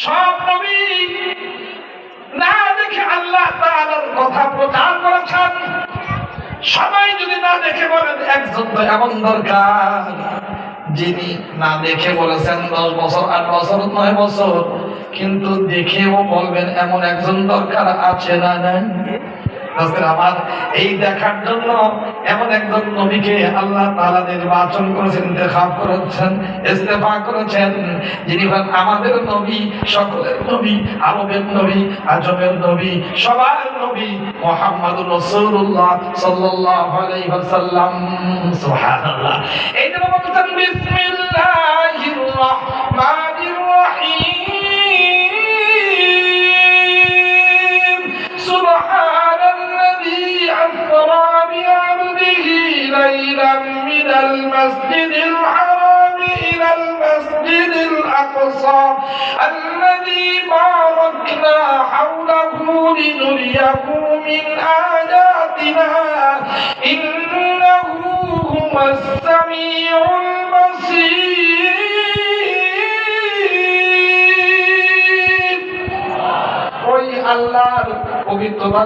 সব নবী না দেখে আল্লাহ তাআলার কথা প্রচার করেছেন। সবাই যদি না দেখে বলেন একজন তো এমন দরকার যিনি না দেখে বলেছেন 10 বছর 8 বছর 9 বছর, কিন্তু দেখেও বলবেন এমন একজন দরকার আছে না নাই? আমার এই দেখার জন্য এমন একজন নবীকে আল্লাহ তাআলা নির্বাচন করেছেন, ইন্তেখাব করেছেন, ইস্তেফা করেছেন, যিনি আমাদের নবী, সকলের নবী, আরবের নবী, আজমের নবী, সবার নবী মুহাম্মদুর রাসূলুল্লাহ সাল্লাল্লাহু আলাইহি ওয়াসাল্লাম। সুবহানাল্লাহ। এই জন্য বলতেন বিসমিল্লাহির রাহমানির রহিম। সুবহানাল্লাযী আসরা বি'আবদিহি লাইলাম মিনাল মাসজিদিল হারাম ইলাল মাসজিদিল আকসা আল্লাযী বারাকনা হাওলাহু লিনুরিয়াহু মিন আয়াতিনা ইন্নাহু হুয়াস সামিউল বাসীর। ওই আল্লাহর পবিত্রতা